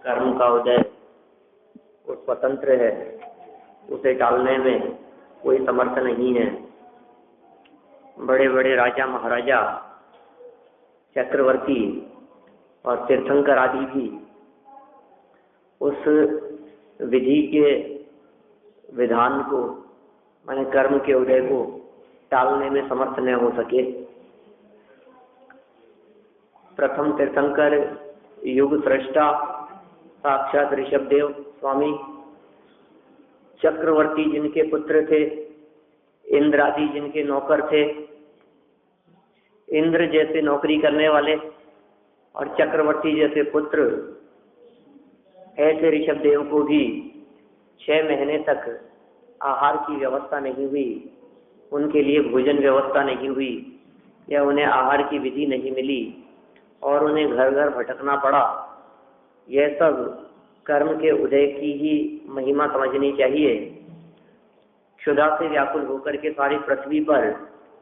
कर्म का उदय वो स्वतंत्र है, उसे टालने में कोई समर्थ नहीं है। बड़े बड़े राजा महाराजा, चक्रवर्ती और तीर्थंकर आदि भी उस विधि के विधान को, माने कर्म के उदय को टालने में समर्थ न हो सके। प्रथम तीर्थंकर युग सृष्टा साक्षात ऋषभदेव स्वामी, चक्रवर्ती जिनके पुत्र थे, इंद्र आदि जिनके नौकर थे, इंद्र जैसे नौकरी करने वाले और चक्रवर्ती जैसे पुत्र, ऐसे ऋषभदेव को भी 6 महीने तक आहार की व्यवस्था नहीं हुई, उनके लिए भोजन व्यवस्था नहीं हुई या उन्हें आहार की विधि नहीं मिली और उन्हें घर घर भटकना पड़ा। यह सब कर्म के उदय की ही महिमा समझनी चाहिए। क्षुधा से व्याकुल होकर के सारी पृथ्वी पर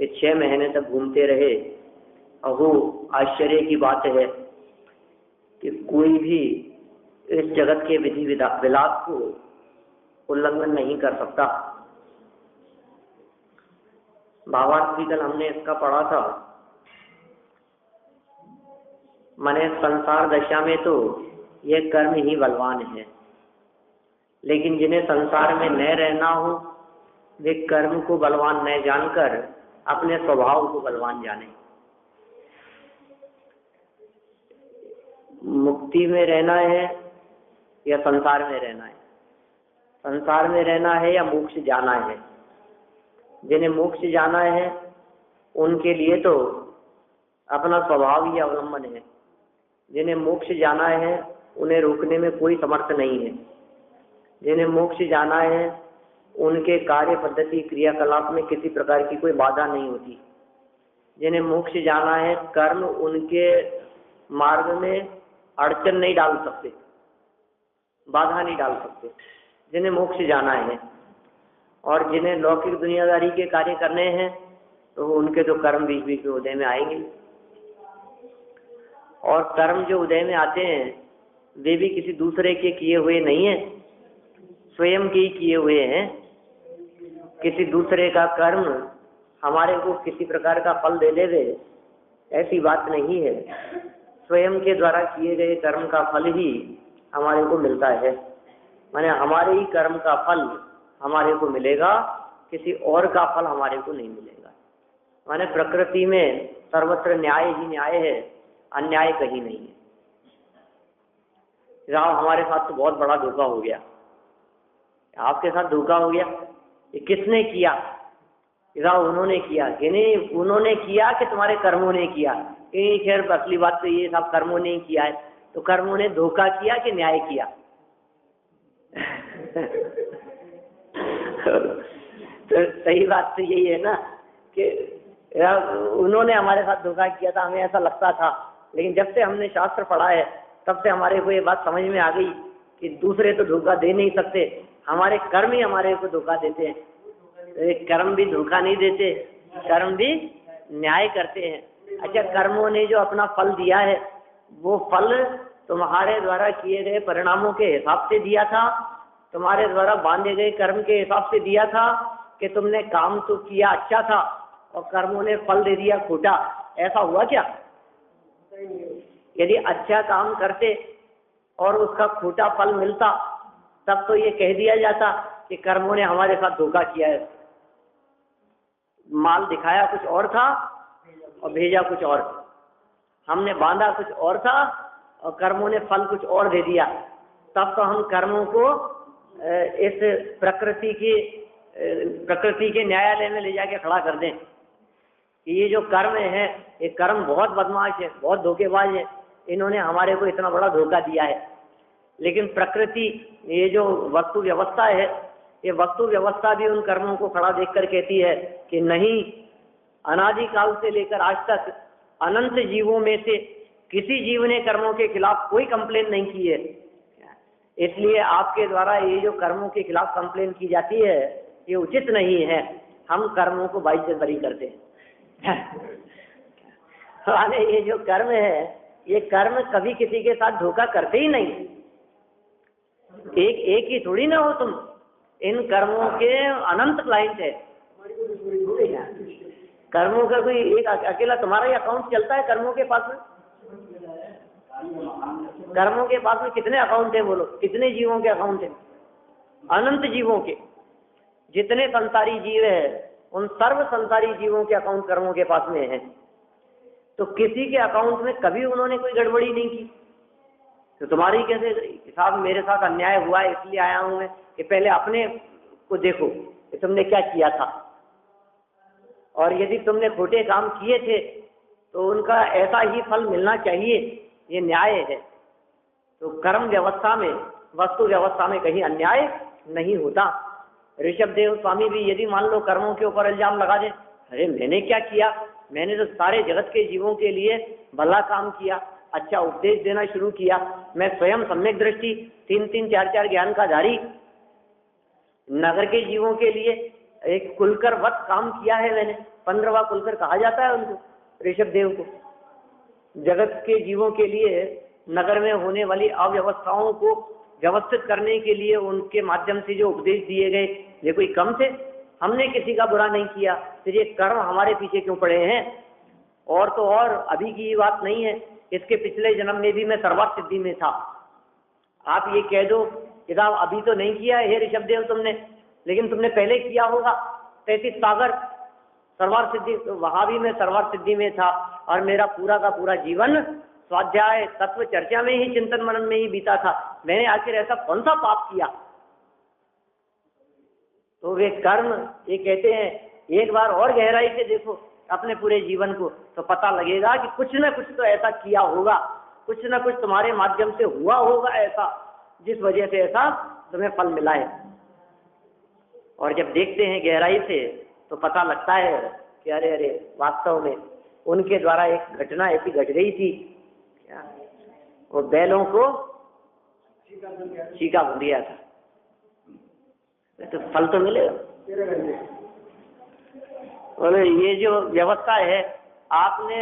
ये 6 महीने तक घूमते रहे। अहो आश्चर्य की बात है कि कोई भी इस जगत के विधि विलास को उल्लंघन नहीं कर सकता। भावार्थ भी कल हमने इसका पढ़ा था। माने संसार दशा में तो यह कर्म ही बलवान है, लेकिन जिन्हें संसार में न रहना हो वे कर्म को बलवान न जानकर अपने स्वभाव को बलवान जाने। मुक्ति में रहना है या संसार में रहना है, संसार में रहना है या मोक्ष जाना है। जिन्हें मोक्ष जाना है उनके लिए तो अपना स्वभाव ही अवलंबन है। जिन्हें मोक्ष जाना है उन्हें रोकने में कोई समर्थ नहीं है। जिन्हें मोक्ष जाना है उनके कार्य पद्धति क्रियाकलाप में किसी प्रकार की कोई बाधा नहीं होती। जिन्हें मोक्ष जाना है कर्म उनके मार्ग में अड़चन नहीं डाल सकते, बाधा नहीं डाल सकते। जिन्हें मोक्ष जाना है और जिन्हें लौकिक दुनियादारी के कार्य करने हैं तो उनके तो कर्म बीच बीच में उदय में आएंगे। और कर्म जो उदय में आते हैं वे भी किसी दूसरे के किए हुए नहीं है, स्वयं के ही किए हुए हैं। किसी दूसरे का कर्म हमारे को किसी प्रकार का फल दे देवे ऐसी बात नहीं है। स्वयं के द्वारा किए गए कर्म का फल ही हमारे को मिलता है। माने हमारे ही कर्म का फल हमारे को मिलेगा, किसी और का फल हमारे को नहीं मिलेगा। माने प्रकृति में सर्वत्र न्याय ही न्याय है, अन्याय कहीं नहीं है। राव हमारे साथ तो बहुत बड़ा धोखा हो गया, आपके साथ धोखा हो गया, ये किसने किया? राव उन्होंने किया कि नहीं, उन्होंने किया कि तुम्हारे कर्मों ने किया? कहीं खैर असली बात तो ये सब कर्मों ने किया है। तो कर्मों ने धोखा किया कि न्याय किया? तो सही बात तो यही है ना कि उन्होंने हमारे साथ धोखा किया था, हमें ऐसा लगता था। लेकिन जब से हमने शास्त्र पढ़ा है तब से हमारे को ये बात समझ में आ गई कि दूसरे तो धोखा दे नहीं सकते, हमारे कर्म ही हमारे को धोखा देते हैं। कर्म भी धोखा नहीं देते, कर्म भी न्याय करते हैं। अच्छा, कर्मों ने जो अपना फल दिया है वो फल तुम्हारे द्वारा किए गए परिणामों के हिसाब से दिया था, तुम्हारे द्वारा बांधे गए कर्म के हिसाब से दिया था कि तुमने काम तो किया अच्छा था और कर्मों ने फल दे दिया खोटा? ऐसा हुआ क्या? यदि अच्छा काम करते और उसका खोटा फल मिलता तब तो ये कह दिया जाता कि कर्मों ने हमारे साथ धोखा किया है। माल दिखाया कुछ और था और भेजा कुछ और, हमने बांधा कुछ और था और कर्मों ने फल कुछ और दे दिया। तब तो हम कर्मों को इस प्रकृति के न्यायालय में ले जाके खड़ा कर दें कि ये जो कर्म है ये कर्म बहुत बदमाश है, बहुत धोखेबाज है, इन्होंने हमारे को इतना बड़ा धोखा दिया है। लेकिन प्रकृति, ये जो वस्तु व्यवस्था है, ये वस्तु व्यवस्था भी उन कर्मों को खड़ा देखकर कहती है कि नहीं, अनादिकाल से लेकर आज तक अनंत जीवों में से किसी जीव ने कर्मों के खिलाफ कोई कंप्लेन नहीं की है। इसलिए आपके द्वारा ये जो कर्मों के खिलाफ कंप्लेन की जाती है ये उचित नहीं है। हम कर्मों को बाइज्जत बरी करते हैं। माने ये जो कर्म है ये कर्म कभी किसी के साथ धोखा करते ही नहीं। एक ही थोड़ी ना हो तुम, इन कर्मों के अनंत क्लाइंट है। कर्मों का कोई एक अकेला तुम्हारा ही अकाउंट चलता है कर्मों के पास में? कर्मों के पास में कितने अकाउंट है बोलो, कितने जीवों के अकाउंट है? अनंत जीवों के। जितने संसारी जीव है उन सर्व संसारी जीवों के अकाउंट कर्मों के पास में है। तो किसी के अकाउंट में कभी उन्होंने कोई गड़बड़ी नहीं की। तो तुम्हारी कैसे साहब मेरे साथ अन्याय हुआ है इसलिए आया हूं मैं कि पहले अपने को देखो कि तुमने क्या किया था, और यदि तुमने खोटे काम किए थे तो उनका ऐसा ही फल मिलना चाहिए, ये न्याय है। तो कर्म व्यवस्था में, वस्तु व्यवस्था में कहीं अन्याय नहीं होता। ऋषभ देव स्वामी भी यदि मान लो कर्मों के ऊपर इल्जाम लगा दे, अरे मैंने क्या किया, मैंने तो सारे जगत के जीवों के लिए भला काम किया, अच्छा उपदेश देना शुरू किया, मैं स्वयं सम्यक दृष्टि 3-3, 4-4 ज्ञान का धारी, नगर के जीवों के लिए एक कुलकर वत काम किया है मैंने। 15वां कुलकर कहा जाता है उनको, ऋषभ देव को। जगत के जीवों के लिए नगर में होने वाली अव्यवस्थाओं को व्यवस्थित करने के लिए उनके माध्यम से जो उपदेश दिए गए, ये कोई कम थे? हमने किसी का बुरा नहीं किया, फिर ये कर्म हमारे पीछे क्यों पड़े हैं? और तो और अभी की बात नहीं है, इसके पिछले जन्म में भी मैं सर्वार्थ सिद्धि में था। आप ये कह दो कि साहब अभी तो नहीं किया है ऋषभ देव तुमने, लेकिन तुमने पहले किया होगा 33 सागर सर्वार्थ सिद्धि, तो वहां भी मैं सर्वार्थ सिद्धि में था और मेरा पूरा का पूरा जीवन स्वाध्याय तत्व चर्चा में ही, चिंतन मनन में ही बीता था। मैंने आखिर ऐसा कौन सा पाप किया? तो वे कर्म, ये कहते हैं एक बार और गहराई से देखो अपने पूरे जीवन को, तो पता लगेगा कि कुछ न कुछ तो ऐसा किया होगा, कुछ न कुछ तुम्हारे माध्यम से हुआ होगा ऐसा, जिस वजह से ऐसा तुम्हें फल मिला है। और जब देखते हैं गहराई से तो पता लगता है कि अरे अरे वास्तव में उनके द्वारा एक घटना ऐसी घट गई थी, क्या वो बैलों को चीका बन दिया था, तो फल तो मिलेगा। बोले ये जो व्यवस्था है, आपने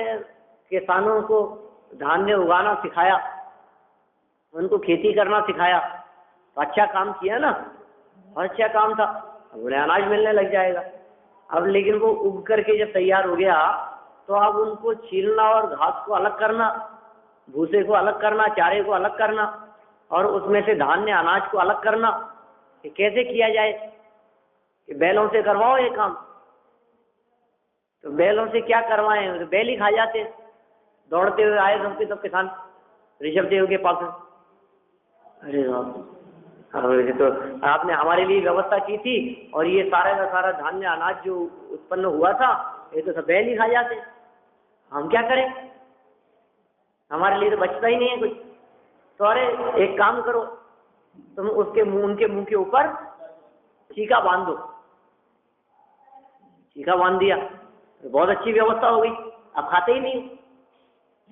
किसानों को धान्य उगाना सिखाया, उनको खेती करना सिखाया, तो अच्छा काम किया ना, और अच्छा काम था। अब उन्हें अनाज मिलने लग जाएगा। अब लेकिन वो उग करके जब तैयार हो गया तो अब उनको छीलना और घास को अलग करना, भूसे को अलग करना, चारे को अलग करना, और उसमें से धान्य अनाज को अलग करना, ये कैसे किया जाए? कि बैलों से करवाओ ये काम। तो बैलों से क्या करवाएं? तो बैल ही खा जाते। दौड़ते हुए आए सबके सब किसान ऋषभ देव के पास। अरे ये तो आपने हमारे लिए व्यवस्था की थी, और ये सारा का सारा धान्य अनाज जो उत्पन्न हुआ था ये तो सब बैल ही खा जाते, हम क्या करें? हमारे लिए तो बचता ही नहीं है कुछ। तो अरे एक काम करो, तुम उसके मुंह, उनके मुंह के ऊपर चीका बांध दो। चीका बांध दिया, तो बहुत अच्छी व्यवस्था हो गई, अब खाते ही नहीं,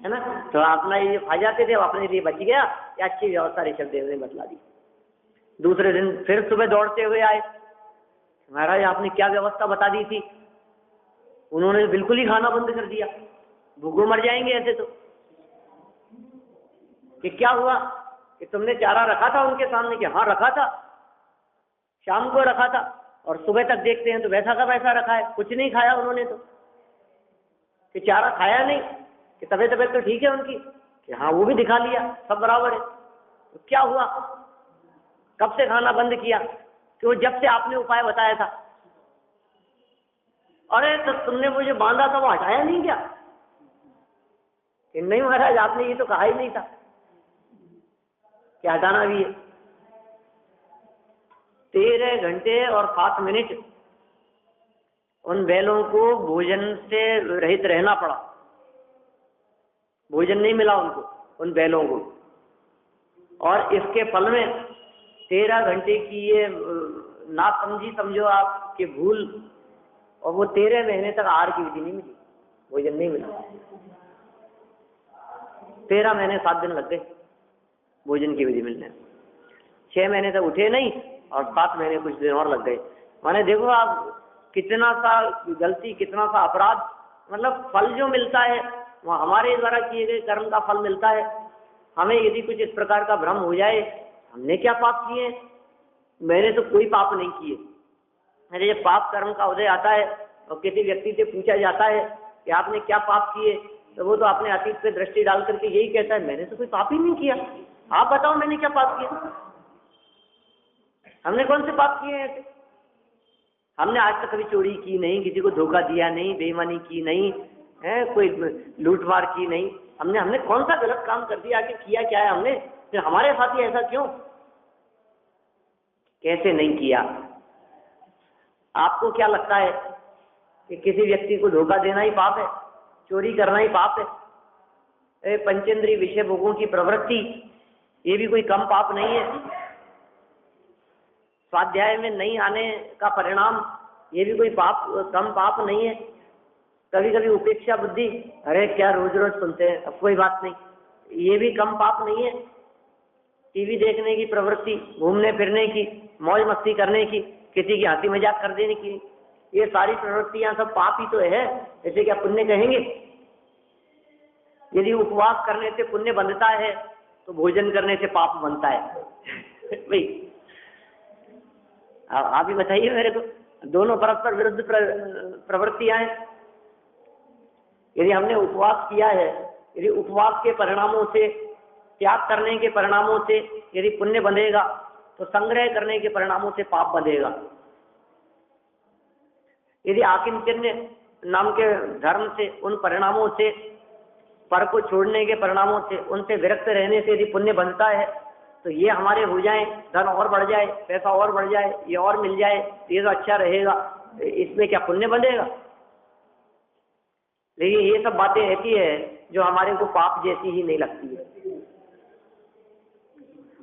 है ना? तो अपना ये खा जाते थे, अपने लिए बच गया। ये अच्छी व्यवस्था ऋषभ देव ने बतला दी। दूसरे दिन फिर सुबह दौड़ते हुए आए, महाराज आपने क्या व्यवस्था बता दी थी? उन्होंने बिल्कुल ही खाना बंद कर दिया, भूखों मर जाएंगे ऐसे तो। कि क्या हुआ कि तुमने चारा रखा था उनके सामने? कि हाँ रखा था, शाम को रखा था, और सुबह तक देखते हैं तो वैसा का वैसा रखा है, कुछ नहीं खाया उन्होंने तो। कि चारा खाया नहीं, कि तबीयत तो ठीक है उनकी? कि हाँ वो भी दिखा लिया, सब बराबर है। तो क्या हुआ? कब से खाना बंद किया? कि वो जब से आपने उपाय बताया था। अरे तो तुमने मुझे बांधा था, वो हटाया नहीं क्या? कि नहीं महाराज आपने ये तो कहा ही नहीं था कि हटाना भी है। 13 घंटे और 7 मिनट उन बैलों को भोजन से रहित रहना पड़ा, भोजन नहीं मिला उनको, उन बैलों को। और इसके फल में 13 घंटे की ये नासमझी समझो आपकी भूल, और वो 13 महीने तक आहार की विधि नहीं मिली, भोजन नहीं मिला। 13 महीने 7 दिन लग गए भोजन की विधि मिलने। 6 महीने तक उठे नहीं, और 7 महीने कुछ दिन और लग गए। माने देखो आप कितना सा गलती, कितना सा अपराध, मतलब फल जो मिलता है वहाँ हमारे द्वारा किए गए कर्म का फल मिलता है। हमें यदि कुछ इस प्रकार का भ्रम हो जाए, हमने क्या पाप किए, मैंने तो कोई पाप नहीं किए। अरे जब पाप कर्म का उदय आता है और किसी व्यक्ति से पूछा जाता है कि आपने क्या पाप किए, तो वो तो अपने अतीत पे दृष्टि डाल करके यही कहता है, मैंने तो कोई पाप ही नहीं किया, आप बताओ मैंने क्या पाप किया, हमने कौन से पाप किए हैं। हमने आज तक कभी चोरी की नहीं, किसी को धोखा दिया नहीं, बेईमानी की नहीं है, कोई लूटमार की नहीं, हमने कौन सा गलत काम कर दिया, आखिर किया क्या है हमने, फिर हमारे साथ ही ऐसा क्यों, कैसे नहीं किया। आपको क्या लगता है कि किसी व्यक्ति को धोखा देना ही पाप है, चोरी करना ही पाप है, पंचेंद्रिय विषय भोगों की प्रवृत्ति ये भी कोई कम पाप नहीं है, स्वाध्याय में नहीं आने का परिणाम ये भी कोई कम पाप नहीं है, कभी कभी उपेक्षा बुद्धि, अरे क्या रोज रोज सुनते हैं, अब कोई बात नहीं, ये भी कम पाप नहीं है। टीवी देखने की प्रवृत्ति, घूमने फिरने की, मौज मस्ती करने की, किसी की हंसी मजाक कर देने की, ये सारी प्रवृत्तियां सब पाप ही तो है, ऐसे क्या पुण्य कहेंगे। यदि उपवास करने से पुण्य बनता है तो भोजन करने से पाप बनता है भाई आप ही बताइए मेरे को, दोनों परस्पर विरुद्ध प्रवृत्तियां हैं। यदि हमने उपवास किया है, यदि उपवास के परिणामों से, त्याग करने के परिणामों से यदि पुण्य बंधेगा तो संग्रह करने के परिणामों से पाप बंधेगा। यदि आकिंचन्य नाम के धर्म से, उन परिणामों से, पर को छोड़ने के परिणामों से, उनसे विरक्त रहने से यदि पुण्य बनता है तो ये हमारे हो जाए, धन और बढ़ जाए, पैसा और बढ़ जाए, ये और मिल जाए, ये तो अच्छा रहेगा, इसमें क्या पुण्य बंधेगा। लेकिन ये सब बातें ऐसी है जो हमारे को पाप जैसी ही नहीं लगती है।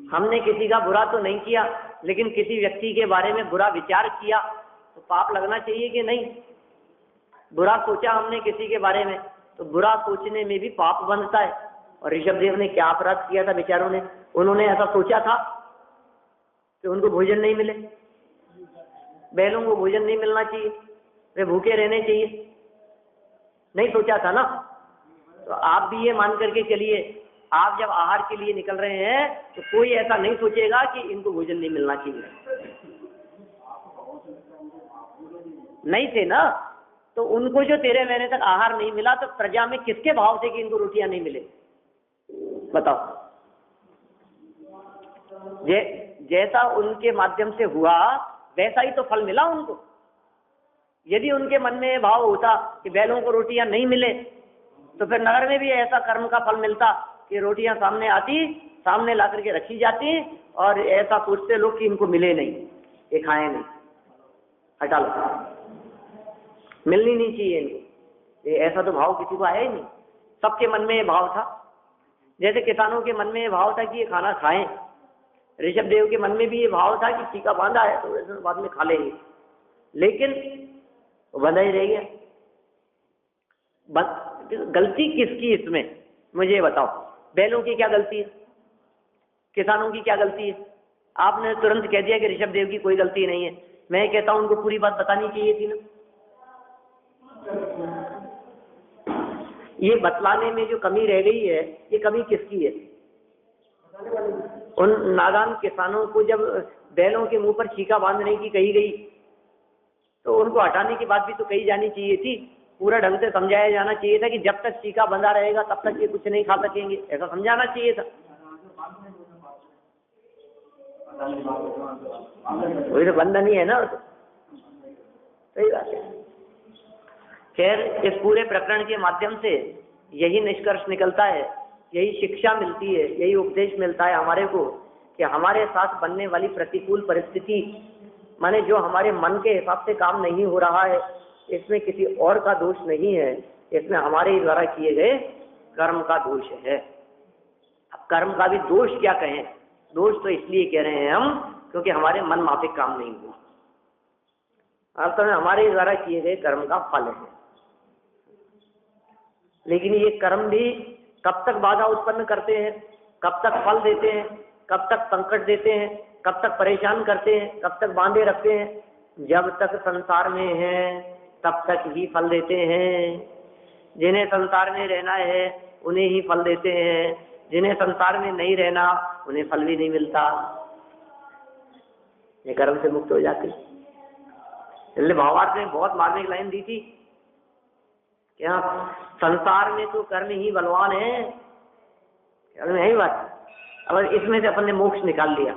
हमने किसी का बुरा तो नहीं किया, लेकिन किसी व्यक्ति के बारे में बुरा विचार किया तो पाप लगना चाहिए कि नहीं। बुरा सोचा हमने किसी के बारे में तो बुरा सोचने में भी पाप बनता है। और ऋषभदेव ने क्या अपराध किया था बेचारों ने, उन्होंने ऐसा सोचा था कि उनको भोजन नहीं मिले, बैलों को भोजन नहीं मिलना चाहिए, वे भूखे रहने चाहिए, नहीं सोचा था ना। तो आप भी ये मान करके चलिए, आप जब आहार के लिए निकल रहे हैं तो कोई ऐसा नहीं सोचेगा कि इनको भोजन नहीं मिलना चाहिए, नहीं थे ना। तो उनको जो 13 महीने तक आहार नहीं मिला तो प्रजा में किसके भाव से कि इनको रोटियां नहीं मिले, बताओ। जैसा उनके माध्यम से हुआ वैसा ही तो फल मिला उनको। यदि उनके मन में भाव होता कि बैलों को रोटियां नहीं मिले तो फिर नगर में भी ऐसा कर्म का फल मिलता कि रोटियां सामने आती, सामने ला करके रखी जाती और ऐसा सोचते लोग कि इनको मिले नहीं, ये खाए नहीं, हटा लो, मिलनी नहीं चाहिए इनको। ये ऐसा तो भाव किसी को आया ही नहीं, सबके मन में ये भाव था। जैसे किसानों के मन में ये भाव था कि ये खाना खाएं, ऋषभदेव के मन में भी ये भाव था कि टीका बांधा है तो बाद में खा लेंगे, लेकिन बंधा ही रह गया। गलती किसकी इसमें, मुझे बताओ। बैलों की क्या गलती है, किसानों की क्या गलती है। आपने तुरंत कह दिया कि ऋषभदेव की कोई गलती नहीं है। मैं कहता हूं उनको पूरी बात बतानी चाहिए थी ना। ये बतलाने में जो कमी रह गई है, ये कमी किसकी है। उन नादान किसानों को जब बैलों के मुंह पर छीका बांधने की कही गई तो उनको हटाने की बात भी तो कही जानी चाहिए थी। पूरा ढंग से समझाया जाना चाहिए था कि जब तक छीका बंधा रहेगा तब तक ये कुछ नहीं खा सकेंगे, ऐसा समझाना चाहिए था। वही तो बंधन ही है ना, सही बात है। खैर, इस पूरे प्रकरण के माध्यम से यही निष्कर्ष निकलता है, यही शिक्षा मिलती है, यही उपदेश मिलता है हमारे को कि हमारे साथ बनने वाली प्रतिकूल परिस्थिति, माने जो हमारे मन के हिसाब से काम नहीं हो रहा है, इसमें किसी और का दोष नहीं है, इसमें हमारे ही द्वारा किए गए कर्म का दोष है। अब कर्म का भी दोष क्या कहें, दोष तो इसलिए कह रहे हैं हम क्योंकि हमारे मन माफिक काम नहीं हुआ, वास्तव में हमारे द्वारा किए गए कर्म का फल है। लेकिन ये कर्म भी कब तक बाधा उत्पन्न करते हैं, कब तक फल देते हैं, कब तक संकट देते हैं, कब तक परेशान करते हैं, कब तक बांधे रखते हैं। जब तक संसार में हैं तब तक ही फल देते हैं, जिन्हें संसार में रहना है उन्हें ही फल देते हैं, जिन्हें संसार में नहीं रहना उन्हें फल भी नहीं मिलता, ये कर्म से मुक्त हो जाते। इसलिए भावार्थ ने बहुत मार्मिक लाइन दी थी, क्या संसार में तो कर्म ही बलवान है, कर्म है ही बात। अब इसमें से अपन ने मोक्ष निकाल लिया,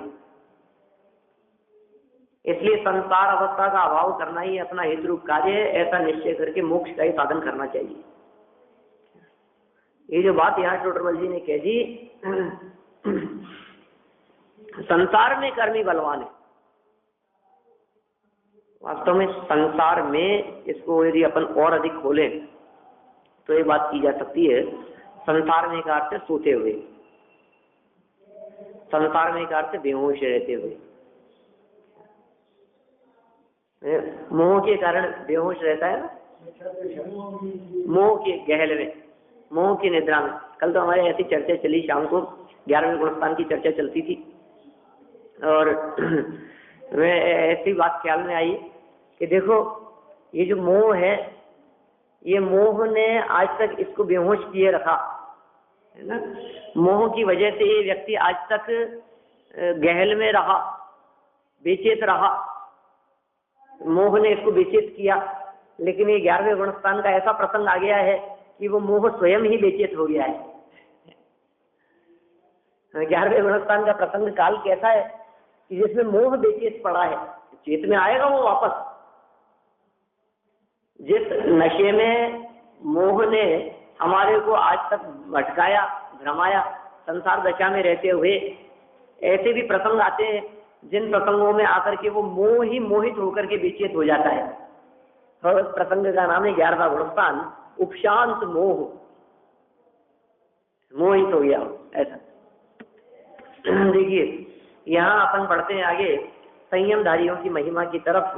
इसलिए संसार अवस्था का अभाव करना ही अपना हित रूप कार्य है, ऐसा निश्चय करके मोक्ष का ही साधन करना चाहिए। ये जो बात यहाँ टोटरमल जी ने कह दी, संसार में कर्मी बलवान है, वास्तव में संसार में इसको यदि अपन और अधिक खोलें तो ये बात की जा सकती है, संसार में एक अर्थ से सोते हुए, संसार में एक अर्थ से बेहोश रहते हुए। मोह के कारण बेहोश रहता है ना, मोह के गहल में, मोह की निद्रा में। कल तो हमारे ऐसी चर्चा चली, शाम को 11वें गुणस्थान की चर्चा चलती थी, और मैं ऐसी बात ख्याल में आई कि देखो ये जो मोह है, ये मोह ने आज तक इसको बेहोश किए रखा है ना। मोह की वजह से ये व्यक्ति आज तक गहल में रहा, बेचैत रहा, मोह ने इसको बेचैत किया। लेकिन ये 11वें गुणस्थान का ऐसा प्रसंग आ गया है कि वो मोह स्वयं ही बेचैत हो गया है। 11वें गुणस्थान का प्रसंग काल कैसा है कि जिसमें मोह बेचैत पड़ा है, चेत में आएगा वो वापस। जिस नशे में मोह ने हमारे को आज तक भटकाया, भ्रमाया, संसार दशा में रहते हुए, ऐसे भी प्रसंग आते हैं जिन प्रसंगों में आकर के वो मोह ही मोहित होकर के बेचैत हो जाता है। और उस प्रसंग का नाम है 11वां गुणस्थान, उपशांत मोह, मोहित हो गया ऐसा। देखिए यहाँ अपन पढ़ते हैं आगे संयमधारियों की महिमा की तरफ।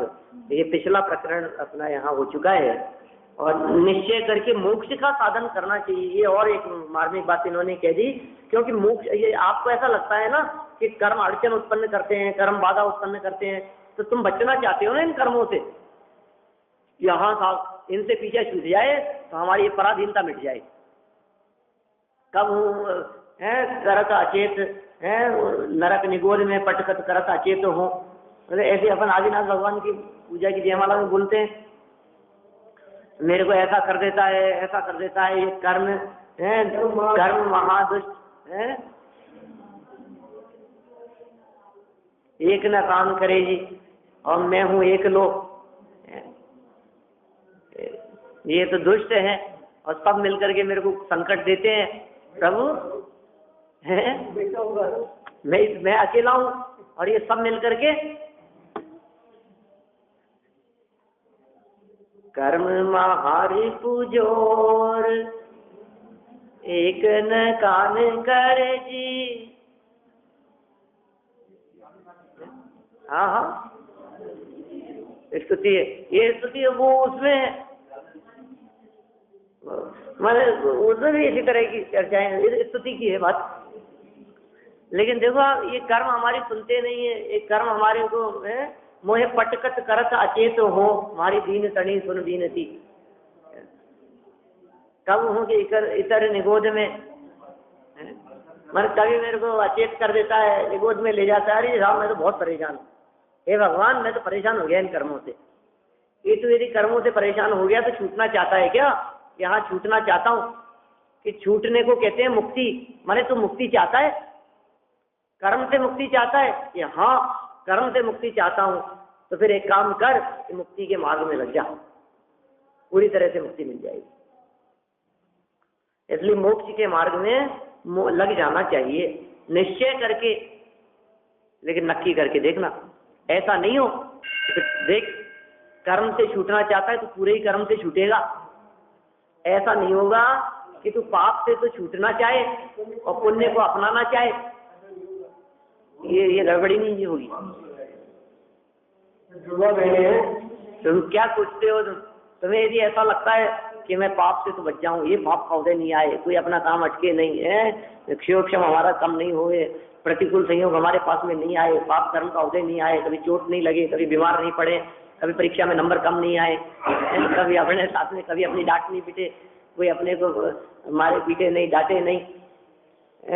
ये पिछला प्रकरण अपना यहाँ हो चुका है, और निश्चय करके मोक्ष का साधन करना चाहिए। ये और एक मार्मिक बात इन्होंने कह दी, क्योंकि मोक्ष, ये आपको ऐसा लगता है ना कि कर्म अड़चन उत्पन्न करते हैं, कर्म बाधा उत्पन्न करते हैं, तो तुम बचना चाहते हो ना इन कर्मों से, यहाँ था इनसे पीछे छूट जाए तो हमारी पराधीनता मिट जाए। कब है करत अचेत है, नरक निगोद में पटकत करत अचेत हो, ऐसे अपन आदिनाथ भगवान की पूजा की जयमाला में बोलते हैं, मेरे को ऐसा कर देता है, ऐसा कर देता है, ये कर्म है, कर्म महादुष्ट है, एक न काम करे जी, और मैं हूं एक लो, ये तो दुष्ट है, और सब मिलकर के मेरे को संकट देते हैं। प्रभु है, मैं अकेला हूं और ये सब मिलकर के कर्म महारी पूजोर, एक न कान करे जी। हाँ हाँ स्तुति है, ये स्तुति है, वो उसमें मैंने उसमें भी इसी तरह की चर्चाएं, स्तुति की है बात। लेकिन देखो ये कर्म हमारी सुनते नहीं है, ये कर्म हमारे को मोहे पटकत करत अचेत हो, हमारी दीन तणी सुन दीनती। कब हूँ कि इतर निगोद में, मन कभी मेरे को अचेत कर देता है, निगोद में ले जाता है, अरे साहब मैं तो बहुत परेशान हूँ, हे भगवान मैं तो परेशान हो गया इन कर्मों से। ये तो यदि कर्मों से परेशान हो गया तो छूटना चाहता है क्या? यहाँ छूटना चाहता हूँ, कि छूटने को कहते हैं मुक्ति। माने तू मुक्ति चाहता है, कर्म से मुक्ति चाहता है कि हाँ कर्म से मुक्ति चाहता हूँ, तो फिर एक काम कर कि मुक्ति के मार्ग में लग जा, पूरी तरह से मुक्ति मिल जाएगी। इसलिए मोक्ष के मार्ग में लग जाना चाहिए निश्चय करके, लेकिन नक्की करके देखना, ऐसा नहीं हो तो देख कर्म से छूटना चाहता है तो पूरे ही कर्म से छूटेगा। ऐसा नहीं होगा कि तू पाप से तो छूटना चाहे और पुण्य को अपनाना चाहे, ये गड़बड़ी नहीं होगी। तुम क्या सोचते हो, तुम्हें यदि ऐसा लगता है कि मैं पाप से तो बच जाऊं, ये पाप का उदय नहीं आए, कोई अपना काम अटके नहीं है, क्षयोक्षम हमारा कम नहीं होए, प्रतिकूल संयोग हमारे पास में नहीं आए, पाप कर्म का उदय नहीं आए, कभी चोट नहीं लगे, कभी बीमार नहीं पड़े, कभी परीक्षा में नंबर कम नहीं आए, कभी अपने साथ में कभी अपनी डांट नहीं पिटे, कोई अपने को मारे पीटे नहीं, डांटे नहीं,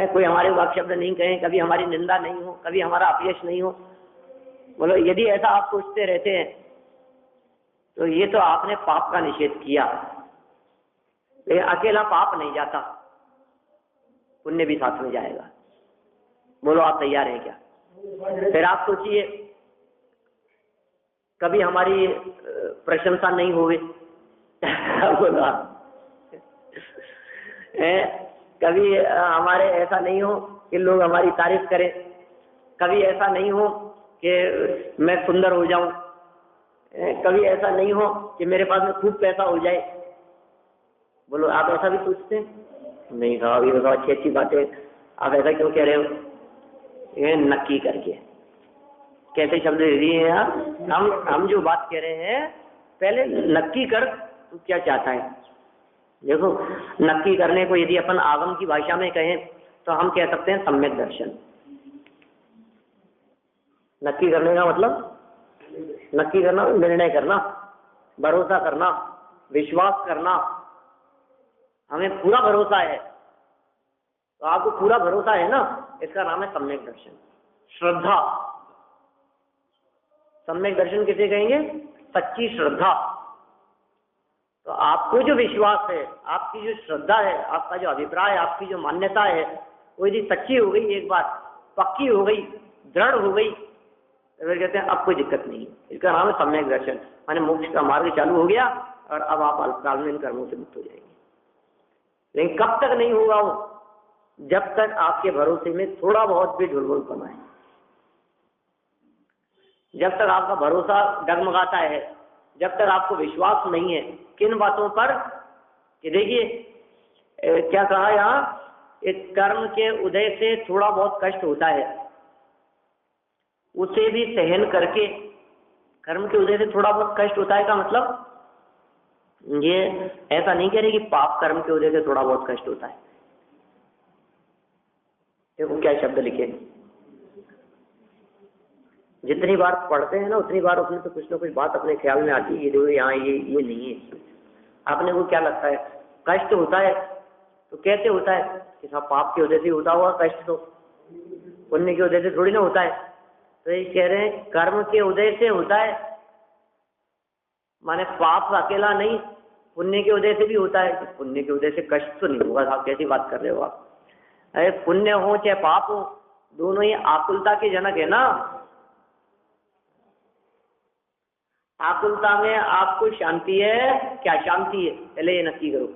कोई हमारे वाक्शब्द नहीं कहें, कभी हमारी निंदा नहीं हो, कभी हमारा अपयश नहीं हो। बोलो यदि ऐसा आप सोचते रहते हैं तो ये तो आपने पाप का निषेध किया, लेकिन अकेला पाप नहीं जाता, पुण्य भी साथ में जाएगा। बोलो आप तैयार हैं क्या? फिर आप सोचिए, कभी हमारी प्रशंसा नहीं होगी बोला कभी हमारे ऐसा नहीं हो कि लोग हमारी तारीफ करें, कभी ऐसा नहीं हो कि मैं सुंदर हो जाऊं, कभी ऐसा नहीं हो कि मेरे पास में खूब पैसा हो जाए। बोलो आप ऐसा भी सोचते हैं? नहीं साहब, ये बहुत अच्छी अच्छी बातें, आप ऐसा क्यों कह रहे हो? ये नक्की करके कैसे शब्द दे दिए हैं आप। हम जो बात कह रहे हैं पहले नक्की कर, तू क्या चाहता है। देखो, नक्की करने को यदि अपन आगम की भाषा में कहें तो हम कह सकते हैं सम्यक दर्शन। नक्की करने का मतलब, नक्की करना, निर्णय करना, भरोसा करना, विश्वास करना। हमें पूरा भरोसा है, तो आपको पूरा भरोसा है ना, इसका नाम है सम्यक दर्शन। श्रद्धा, सम्यक दर्शन किसे कहेंगे? सच्ची श्रद्धा। तो आपको जो विश्वास है, आपकी जो श्रद्धा है, आपका जो अभिप्राय, आपकी जो मान्यता है, वो यदि सच्ची हो गई, एक बार पक्की हो गई, दृढ़ हो गई, तो फिर कहते हैं अब कोई दिक्कत नहीं। इसका नाम है सम्यक दर्शन। माने मोक्ष का मार्ग चालू हो गया और अब आप अल्पकाल में इन कर्मों से मुक्त हो जाएंगे। लेकिन कब तक नहीं होगा वो? जब तक आपके भरोसे में थोड़ा बहुत भी ढुलमुलपना है, जब तक आपका भरोसा डगमगाता है, जब तक आपको विश्वास नहीं है। किन बातों पर? कि देखिए क्या कहा यहाँ, एक कर्म के उदय से थोड़ा बहुत कष्ट होता है, उसे भी सहन करके, कर्म के उदय से थोड़ा बहुत कष्ट होता है का मतलब ये ऐसा नहीं कह रहे कि पाप कर्म के उदय से थोड़ा बहुत कष्ट होता है। देखो क्या शब्द लिखे, जितनी बार पढ़ते हैं ना उतनी बार उसमें तो कुछ ना कुछ बात अपने ख्याल में आती है। देखो यहाँ ये नहीं है। आपने को क्या लगता है कष्ट होता है तो कैसे होता है? कि साहब पाप के उदय से होता हुआ कष्ट, तो पुण्य के उदय से थोड़ी ना होता है। तो ये कह रहे हैं कर्म के उदय से होता है, माने पाप अकेला नहीं, पुण्य के उदय से भी होता है। पुण्य के उदय से कष्ट तो नहीं होगा साहब, कैसी बात कर रहे हो आप? अरे पुण्य हो चाहे पाप हो, दोनों ही आकुलता के जनक है ना। आकुलता में आपको शांति है क्या? शांति है, पहले ये नक्की करो।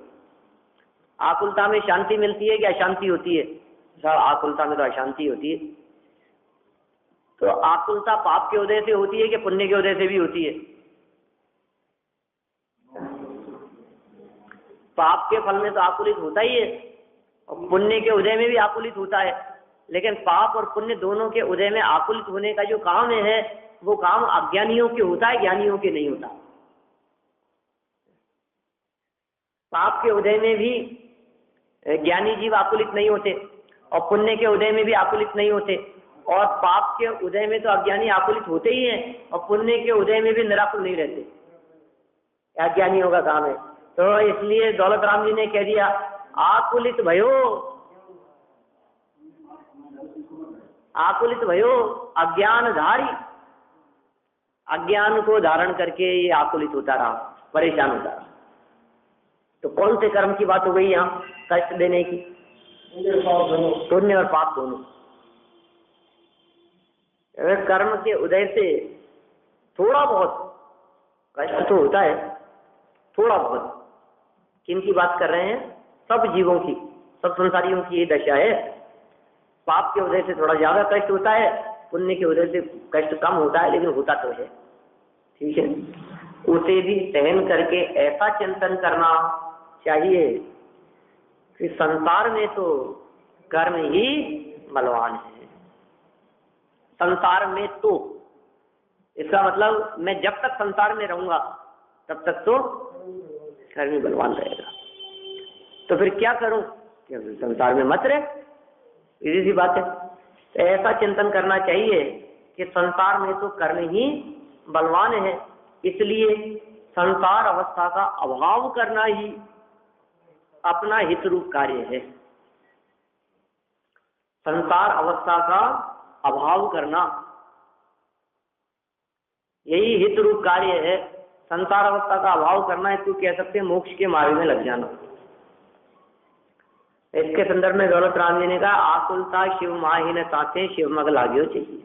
आकुलता में शांति मिलती है क्या अशांति होती है? साहब आकुलता में तो अशांति होती है। तो आकुलता पाप के उदय से होती है कि पुण्य के उदय से भी होती है? पाप के फल में तो आकुलित होता ही है और पुण्य के उदय में भी आकुलित होता है। लेकिन पाप और पुण्य दोनों के उदय में आकुलित होने का जो काम है वो काम अज्ञानियों के होता है, ज्ञानियों के नहीं होता। पाप के उदय में भी ज्ञानी जीव आकुलित नहीं होते और पुण्य के उदय में भी आकुलित नहीं होते। और पाप के उदय में तो अज्ञानी आकुलित होते ही हैं और पुण्य के उदय में भी निराकुल नहीं रहते। अज्ञानियों का काम है। तो इसलिए दौलत राम जी ने कह दिया आकुलित भयो, आकुलित भयो अज्ञान धारी। अज्ञान को धारण करके ये आकुलित होता रहा, परेशान होता रहा। तो कौन से कर्म की बात हो गई यहाँ कष्ट देने की? पुण्य और पाप दोनों। अगर कर्म के उदय से थोड़ा बहुत कष्ट तो होता है, थोड़ा बहुत। किन की बात कर रहे हैं? सब जीवों की, सब संसारियों की ये दशा है। पाप के उदय से थोड़ा ज्यादा कष्ट होता है, पुण्य के उदय से कष्ट कम होता है, लेकिन होता तो है। ठीक है, उसे भी सहन करके ऐसा चिंतन करना चाहिए कि संसार में तो कर्म ही बलवान है। संसार में तो, इसका मतलब मैं जब तक संसार में रहूंगा तब तक तो कर्म ही बलवान रहेगा। तो फिर क्या करूं? संसार में मत रहे, सीधी सी बात है। तो ऐसा चिंतन करना चाहिए कि संसार में तो कर्म ही बलवान है, इसलिए संसार अवस्था का अभाव करना ही अपना हित रूप कार्य है। संसार अवस्था का अभाव करना, यही हित रूप कार्य है। संसार अवस्था का अभाव करना, इसको कह सकते हैं मोक्ष के मार्ग में लग जाना। इसके संदर्भ में दौलत राम जी ने कहा, आकुलता शिव माही न ताते शिव मग लाग्यो चाहिए।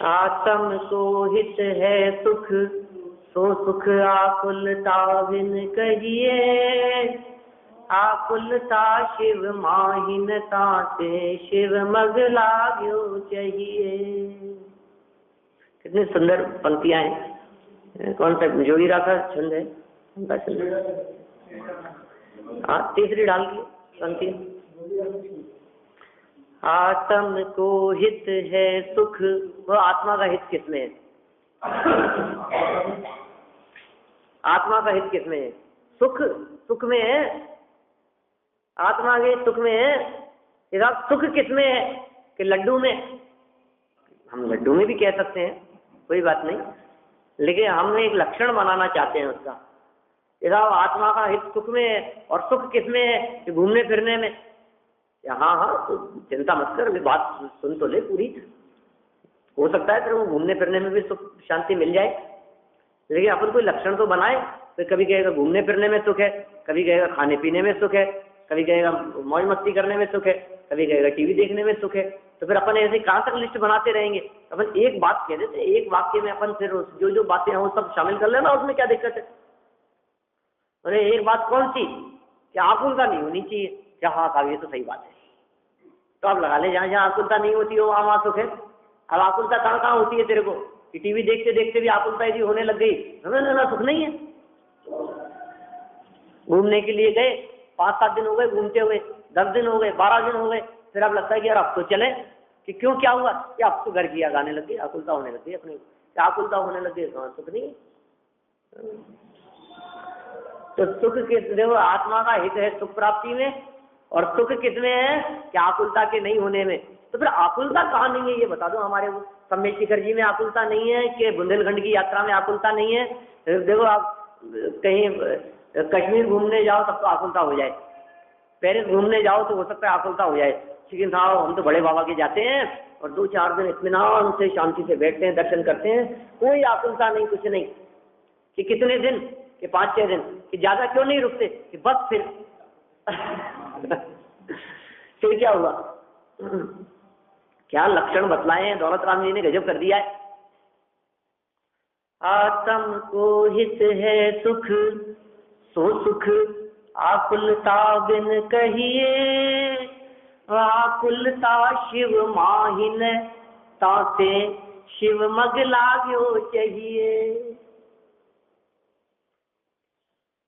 आत्म को हित है सुख, सो सुख आकुलता बिन कहिए। आकुलता शिव माही न ताते शिव मग लाग्यो चाहिए। कितनी सुंदर पंक्तियां हैं। कौन सा जोगीरा का छंद है? उनका छंद, हाँ, तीसरी डाल की पंक्ति। आत्म को हित है सुख, वो आत्मा का हित किसमें है? आत्मा का हित किसमें है? सुख, सुख में है। आत्मा के सुख में है। इधर सुख किसमें है? कि लड्डू में। हम लड्डू में भी कह सकते हैं, कोई बात नहीं, लेकिन हम एक लक्षण बनाना चाहते हैं उसका। इधर आत्मा का हित सुख में है, और सुख किसमें है? कि घूमने फिरने में। हाँ हाँ, तो चिंता मत कर, बात सुन तो ले पूरी। हो सकता है तेरे को घूमने फिरने में भी सुख शांति मिल जाए, लेकिन अपन कोई लक्षण तो बनाए। तो कभी कहेगा घूमने फिरने में सुख है, कभी कहेगा खाने पीने में सुख है, कभी कहेगा मौज मस्ती करने में सुख है, कभी कहेगा टीवी देखने में सुख है। तो फिर अपन ऐसे कहाँ तक लिस्ट बनाते रहेंगे? अपन एक बात कह देते, एक वाक्य में अपन फिर जो जो बातें हैं वो सब शामिल कर लेना, उसमें क्या दिक्कत है? अरे एक बात कौन सी? कि आकुलता नहीं होनी चाहिए। क्या? हाँ साहब, ये तो सही बात है। तो आप लगा ले, जहाँ जहाँ आकुलता नहीं होती हो वहाँ वहाँ सुख है। अब आकुलता कहाँ कहाँ होती है तेरे को? कि टीवी देखते देखते भी आकुलता यदि होने लग गई, ना सुख नहीं है। घूमने के लिए गए, 5-7 दिन हो गए घूमते हुए, 10 दिन हो गए, 12 दिन हो गए, फिर अब लगता है कि यार अब तो चले। कि क्यों, क्या हुआ? कि अब तो घर की याद आने लग गई, आकुलता होने लग गई अपने। आकुलता होने लग गई, कहाँ सुख नहीं। तो सुख किस, देखो आत्मा का हित है सुख प्राप्ति में, और सुख किसमें है? कि आकुलता के नहीं होने में। तो फिर आकुलता कहाँ नहीं है ये बता दो हमारे को। सम्मेद शिखर जी में आकुलता नहीं है, कि बुंदेलखंड की यात्रा में आकुलता नहीं है। देखो आप कहीं कश्मीर घूमने जाओ तब तो आकुलता हो जाए, पेरिस घूमने जाओ तो हो सकता है आकुलता हो जाए, लेकिन साहब हम तो बड़े बाबा के जाते हैं और 2-4 दिन इत्मीनान से शांति से बैठते हैं, दर्शन करते हैं, कोई आकुलता नहीं, कुछ नहीं। कि कितने दिन? कि 5-6 दिन। कि ज्यादा क्यों नहीं रुकते? कि बस फिर फिर क्या हुआ? क्या लक्षण बतलाए हैं दौलत राम जी ने, गजब कर दिया है। आत्म को हित है सुख, सो सुख आकुलता बिन कहिए। आकुलता शिव माहिन ताते शिव मग लाग्यो चाहिए।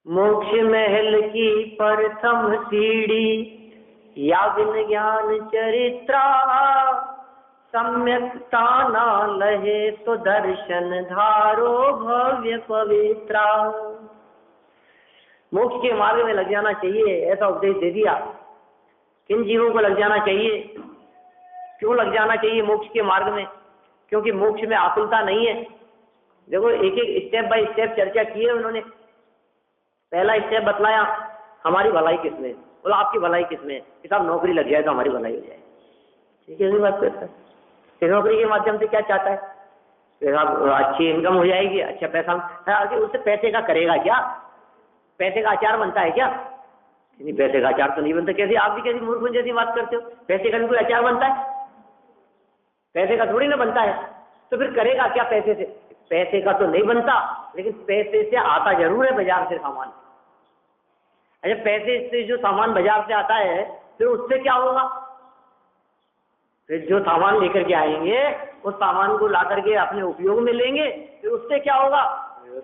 मोक्ष महल की प्रथम सीढ़ी, याग्न ज्ञान चरित्रा। सम्यकता ना लहे तो दर्शन धारो भव्य पवित्रा। मोक्ष के मार्ग में लग जाना चाहिए, ऐसा उपदेश दे दिया। किन जीवों को लग जाना चाहिए? क्यों लग जाना चाहिए मोक्ष के मार्ग में? क्योंकि मोक्ष में आकुलता नहीं है। देखो एक एक स्टेप बाय स्टेप चर्चा की है उन्होंने। पहला स्टेप बतलाया, हमारी भलाई किसमें? बोला आपकी भलाई किसमें? कि साहब नौकरी लग जाए तो हमारी भलाई हो जाए। ठीक है, बात करता है। नौकरी के माध्यम से क्या चाहता है? फिर आप अच्छी इनकम हो जाएगी, अच्छा पैसा, आगे उससे पैसे का करेगा क्या? पैसे का अचार बनता है क्या? नहीं, पैसे का अचार तो नहीं बनता। कैसे आप भी कैसी मूर्ख जैसी बात करते हो? पैसे का भी कोई अचार बनता है? पैसे का थोड़ी ना बनता है। तो फिर करेगा क्या पैसे से? पैसे का तो नहीं बनता, लेकिन पैसे से आता जरूर है बाजार से सामान। अच्छा, पैसे से जो सामान बाजार से आता है फिर उससे क्या होगा? फिर जो सामान लेकर के आएंगे उस सामान को ला करके अपने उपयोग में लेंगे, फिर उससे क्या होगा?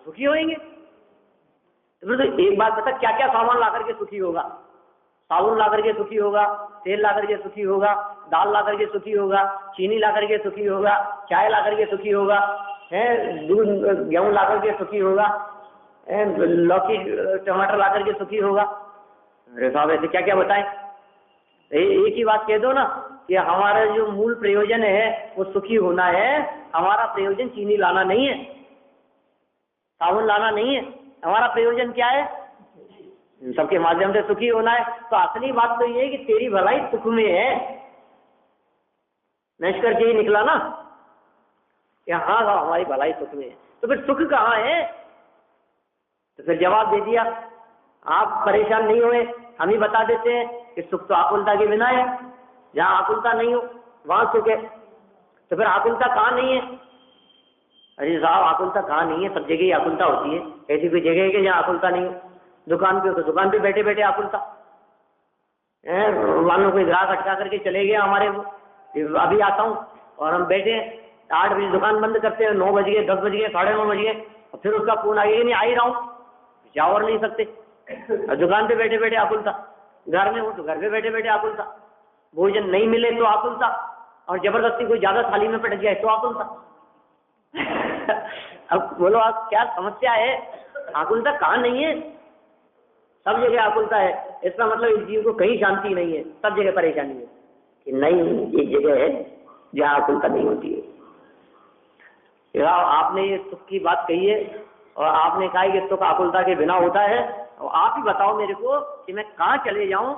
सुखी होंगे। तो एक बात बता, क्या क्या सामान ला करके सुखी होगा? साबुन ला करके सुखी होगा, तेल ला करके सुखी होगा, दाल ला करके सुखी होगा, चीनी ला करके सुखी होगा, चाय ला करके सुखी होगा, है दूध गेहूं ला करके सुखी होगा, लौकी टमाटर ला करके सुखी होगा। अरे साहब ऐसे क्या क्या बताएं? एक ही बात कह दो ना कि हमारा जो मूल प्रयोजन है वो सुखी होना है। हमारा प्रयोजन चीनी लाना नहीं है, साबुन लाना नहीं है, हमारा प्रयोजन क्या है? सबके माध्यम से सुखी होना है। तो असली बात तो ये है कि तेरी भलाई सुख में है। निष्कर्ष यही निकला ना कि हाँ हमारी भलाई सुख में है। तो फिर सुख कहाँ है? तो फिर जवाब दे दिया, आप परेशान नहीं हुए, हम ही बता देते हैं कि सुख तो आकुलता के बिना है। जहाँ आकुलता नहीं हो वहां सुख है। तो फिर आकुलता कहाँ नहीं है? अरे साहब आकुलता कहाँ नहीं है? सब जगह ही आकुलता होती है। ऐसी कोई जगह है कि जहाँ आकुलता नहीं हो? दुकान पे हो तो दुकान पे बैठे बैठे आकुलता, मानो कोई ग्राहक अटका करके चले गया हमारे वो, अभी आता हूँ और हम बैठे 8 बजे दुकान बंद करते हैं, 9 बज गए, 10 बज गए, 9:30 बज गए, और फिर उसका फोन आ गया नहीं आ ही रहा हूँ, जा और नहीं सकते। और दुकान पे बैठे बैठे आकुलता, घर में हो तो घर पे बैठे बैठे आकुलता, भोजन नहीं मिले तो आकुलता, और जबरदस्ती कोई ज्यादा थाली में पट जाए तो आकुलता। अब बोलो आप क्या समस्या है? आकुलता कहाँ नहीं है? सब जगह आकुलता है। इसका मतलब इस जीव को कहीं शांति नहीं है, सब जगह परेशानी है। कि नहीं, एक जगह है जहाँ आकुलता नहीं होती है। आपने ये सुख की बात कही है और आपने कहा कि सुख आकुलता के बिना होता है। और आप ही बताओ मेरे को कि मैं कहाँ चले जाऊं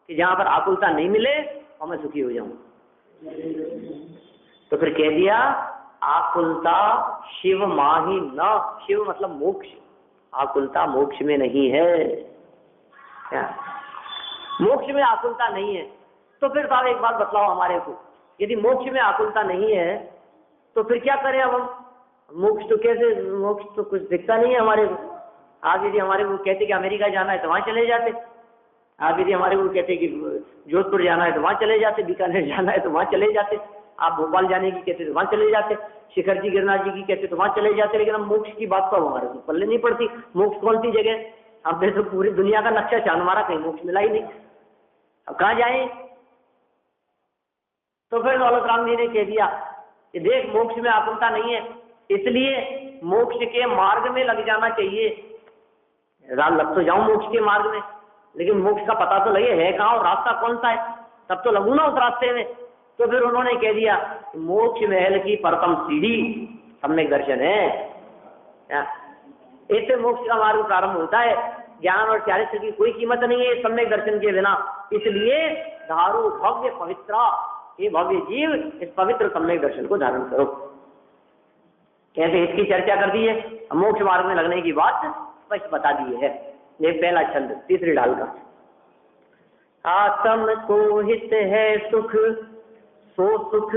कि जहां पर आकुलता नहीं मिले और मैं सुखी हो जाऊं। तो फिर कह दिया आकुलता शिव माही न, शिव मतलब मोक्ष, आकुलता मोक्ष में नहीं है। क्या मोक्ष में आकुलता नहीं है? तो फिर साहब एक बात बतलाओ हमारे को, यदि मोक्ष में आकुलता नहीं है तो फिर क्या करें अब हम? मोक्ष तो कैसे, मोक्ष तो कुछ दिखता नहीं है हमारे को। आप यदि हमारे को कहते कि अमेरिका जाना है तो वहां चले जाते, आप यदि हमारे को कहते कि जोधपुर जाना है तो वहां चले जाते, बीकानेर जाना है तो वहां चले जाते, आप भोपाल जाने की कहते तो वहां चले जाते, शिखर जी गिरनार जी की कहते तो वहां चले जाते। लेकिन हम मोक्ष की बात तो हमारे को पल्ले नहीं पड़ती। मोक्ष कौन सी जगह? हमने तो पूरी दुनिया का नक्शा छान मारा, कहीं मोक्ष मिला ही नहीं। अब कहाँ जाए? तो फिर दौलत राम जी ने कह दिया कि देख मोक्ष में आकुलता नहीं है, इसलिए मोक्ष के मार्ग में लग जाना चाहिए। लग तो जाऊं मोक्ष के मार्ग में, लेकिन मोक्ष का पता तो लगे है कहाँ और रास्ता कौन सा है, तब तो लगू ना उस रास्ते में। तो फिर उन्होंने कह दिया मोक्ष महल की प्रथम सीढ़ी सम्यक दर्शन है। इससे मोक्ष का मार्ग प्रारंभ होता है। ज्ञान और चारित्र की कोई कीमत नहीं है सम्यक दर्शन के बिना। इसलिए धारो भव्य पवित्रा, ये भव्य जीव इस पवित्र सम्यक दर्शन को धारण करो। कैसे इसकी चर्चा कर दी है, मोक्ष मार्ग में लगने की बात स्पष्ट बता दी है। ये पहला छंद तीसरी ढाल का। आत्म को हित है सुख, सो सुख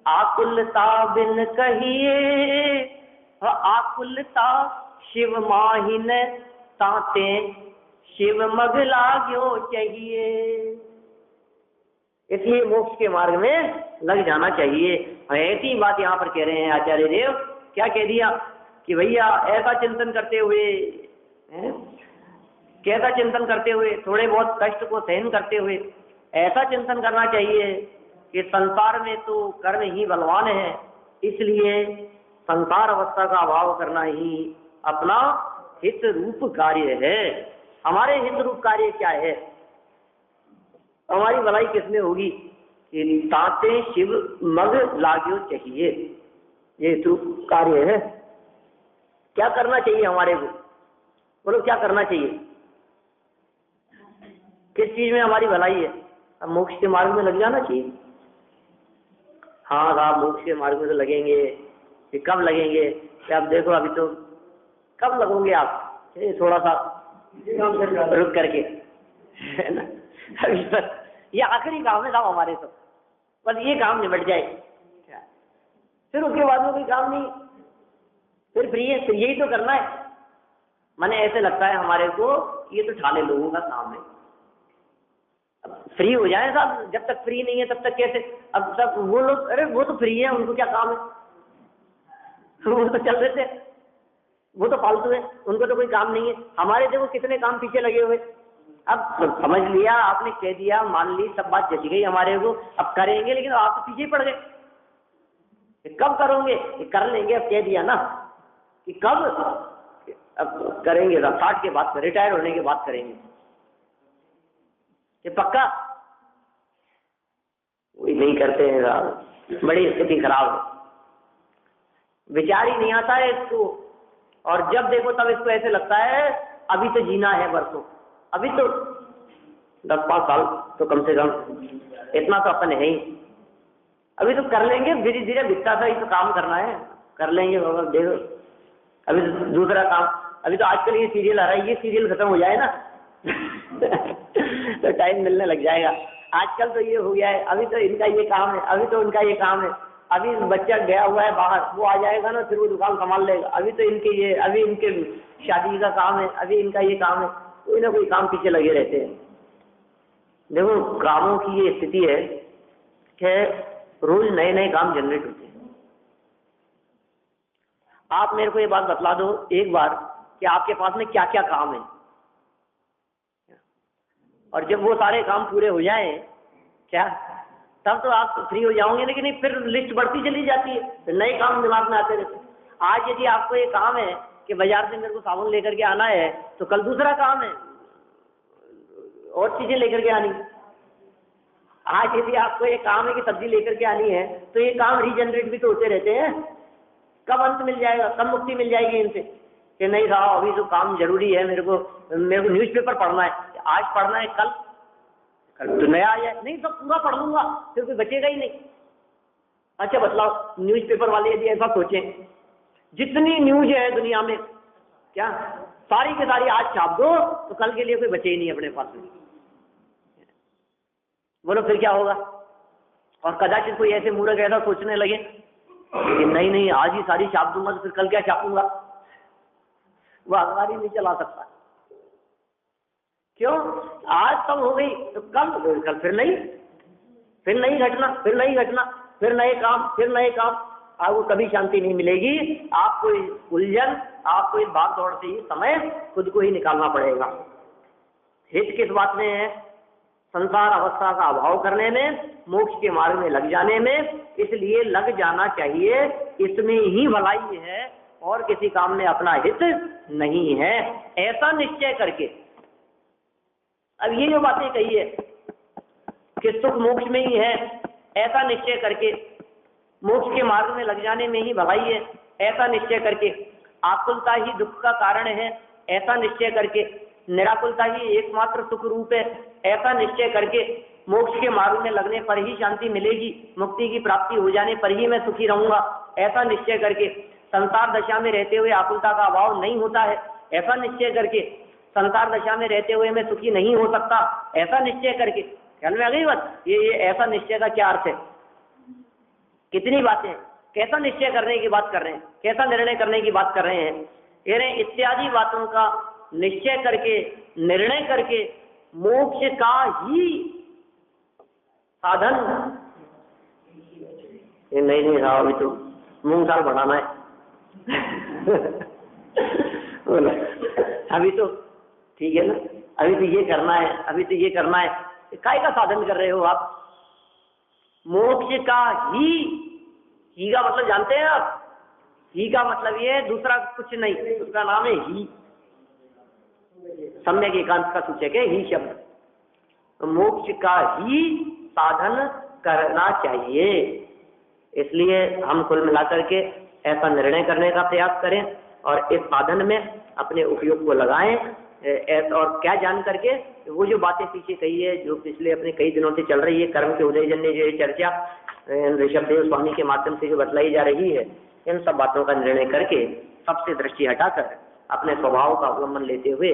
आकुलता बिन कहिए, आकुलता शिव माहिन ताते शिव मग लाग्यो चाहिए। इसलिए मोक्ष के मार्ग में लग जाना चाहिए। ऐसी बात यहाँ पर कह रहे हैं आचार्य देव। क्या कह दिया कि भैया ऐसा चिंतन करते हुए, कैसा चिंतन करते हुए, थोड़े बहुत कष्ट को सहन करते हुए ऐसा चिंतन करना चाहिए कि संसार में तो कर्म ही बलवान है, इसलिए संसार अवस्था का अभाव करना ही अपना हित रूप कार्य है। हमारे हित रूप कार्य क्या है? हमारी भलाई किसमें होगी कि ताते शिव मग लाग्यो चाहिए, ये हित रूप कार्य है। क्या करना चाहिए हमारे को? बोलो क्या करना चाहिए? किस चीज में हमारी भलाई है? अब मोक्ष के मार्ग में लग जाना चाहिए। हाँ साहब मोक्ष के मार्ग में तो लगेंगे, कि कब लगेंगे? कि आप देखो अभी तो कब लगोगे आप? थोड़ा सा रुक करके, है ना? अभी बस ये आखिरी काम है साहब हमारे, तो बस ये काम निपट जाए, फिर उसके बाद में कोई काम नहीं, फिर फ्री है, फिर यही तो करना है। माने ऐसे लगता है हमारे को ये तो ठाले लोगों का काम है। अब फ्री हो जाए साहब, जब तक फ्री नहीं है तब तक कैसे? अब सब वो लोग, अरे वो तो फ्री है, उनको क्या काम है? वो तो चल रहे थे, वो तो फालतू है, उनको तो कोई काम नहीं है। हमारे देखो कितने काम पीछे लगे हुए। अब समझ लिया आपने, कह दिया, मान ली, सब बात जच गई हमारे को, अब करेंगे, लेकिन आप तो पीछे पड़ गए। कब करोगे? कर लेंगे, अब कह दिया ना कि कब, अब करेंगे 60 के बाद, रिटायर होने के बाद करेंगे, ये पक्का। वही नहीं करते हैं साहब, बड़ी स्थिति खराब है। विचार ही नहीं आता है इसको और जब देखो तब इसको ऐसे लगता है अभी तो जीना है बरसों, अभी तो 10-5 साल तो कम से कम, इतना तो अपन है ही, अभी तो कर लेंगे, धीरे धीरे बिकता था ही तो काम करना है, कर लेंगे बाबा, देखो अभी तो दूसरा काम, अभी तो आजकल ये सीरियल आ रहा है, ये सीरियल खत्म हो जाए ना तो टाइम मिलने लग जाएगा। आजकल तो ये हो गया है, अभी तो इनका ये काम है, अभी तो उनका ये काम है, अभी बच्चा गया हुआ है बाहर, वो आ जाएगा ना फिर वो दुकान संभाल लेगा, अभी तो इनके ये, अभी इनके शादी का काम है, अभी इनका ये काम है, कोई ना कोई काम पीछे लगे रहते हैं। देखो कामों की ये स्थिति है कि रोज नए नए काम जनरेट होते हैं। आप मेरे को ये बात बतला दो एक बार कि आपके पास में क्या क्या काम है, और जब वो सारे काम पूरे हो जाए क्या, तब तो आप फ्री हो जाओगे, लेकिन फिर लिस्ट बढ़ती चली जाती है, फिर नए काम दिमाग में आते रहते। आज यदि आपको ये काम है कि बाजार से मेरे को साबुन लेकर के आना है, तो कल दूसरा काम है और चीजें लेकर के आनी। आज यदि आपको ये काम है कि सब्जी लेकर के आनी है, तो ये काम रीजनरेट भी तो होते रहते हैं। कब अंत मिल जाएगा, कब मुक्ति मिल जाएगी इनसे कि नहीं साहब अभी तो काम जरूरी है, मेरे को न्यूज़पेपर पढ़ना है, आज पढ़ना है, कल तो नया आ जाए, नहीं सब पूरा पढ़ लूंगा, फिर कोई बचेगा ही नहीं। अच्छा बतलाओ, न्यूज़पेपर वाले यदि ऐसा सोचें, जितनी न्यूज है दुनिया में क्या सारी की सारी आज छाप दो, तो कल के लिए कोई बचे ही नहीं अपने पास में, बोलो फिर क्या होगा। और कदाचित कोई ऐसे मूर्ख ऐसा सोचने लगे कि नहीं नहीं आज ही सारी छाप दूंगा तो फिर कल क्या छापूंगा, वो अखबार ही नहीं चला सकता। क्यों, आज सब हो गई तो कल फिर नई घटना, फिर नई घटना, फिर नए काम, फिर नए काम। आपको कभी शांति नहीं मिलेगी, आपको उलझन, आपको इस भाग दौड़ से ही समय खुद को ही निकालना पड़ेगा। हित किस बात में है, संसार अवस्था का अभाव करने में, मोक्ष के मार्ग में लग जाने में, इसलिए लग जाना चाहिए, इसमें ही भलाई है और किसी काम में अपना हित नहीं है, ऐसा निश्चय करके। अब ये जो बातें कही है कि सुख मोक्ष में ही है, ऐसा निश्चय करके, मोक्ष के मार्ग में लग जाने में ही भलाई है, ऐसा निश्चय करके, आकुलता ही दुख का कारण है, ऐसा निश्चय करके, निराकुलता ही एकमात्र सुख रूप है, ऐसा निश्चय करके, मोक्ष के मार्ग में लगने पर ही शांति मिलेगी, मुक्ति की प्राप्ति हो जाने पर ही मैं सुखी रहूंगा, ऐसा निश्चय करके, संसार दशा में रहते हुए आकुलता का अभाव नहीं होता है, ऐसा निश्चय करके, संसार दशा में रहते हुए मैं सुखी नहीं हो सकता, ऐसा निश्चय करके। ख्याल में आ गई बात, ये ऐसा निश्चय का क्या अर्थ है, कितनी बातें, कैसा निश्चय करने की बात कर रहे हैं, कैसा निर्णय करने की बात कर रहे हैं, यानी इत्यादि बातों का निश्चय करके, निर्णय करके, मोक्ष का ही साधन। नहीं रहा, अभी तो मूंग दाल बनाना है अभी तो ठीक है ना, अभी तो ये करना है, अभी तो ये करना है, काय का साधन कर रहे हो आप, मोक्ष का ही का मतलब जानते हैं आप, ही का मतलब ये है दूसरा कुछ नहीं, उसका नाम है ही, सम्यक एकांत का सूचक है ही शब्द। तो मोक्ष का ही साधन करना चाहिए, इसलिए हम कुल मिलाकर के ऐसा निर्णय करने का प्रयास करें और इस साधन में अपने उपयोग को लगाएं। और क्या जान करके वो जो बातें पीछे कही है, जो पिछले अपने कई दिनों से चल रही है, कर्म के उदयजन्य जो चर्चा ऋषभदेव स्वामी के माध्यम से जो बतलाई जा रही है, इन सब बातों का निर्णय करके सबसे दृष्टि हटाकर अपने स्वभाव का अवलंबन लेते हुए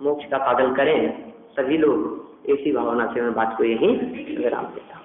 मोक्ष का साधन करें सभी लोग। ऐसी भावना से मैं बात को यहीं विराम देता हूँ।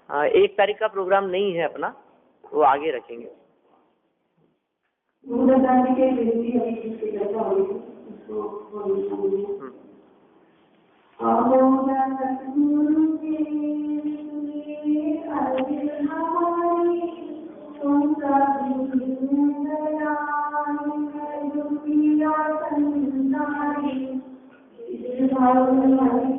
हाँ, 1 तारीख का प्रोग्राम नहीं है अपना, वो आगे रखेंगे। Thank you.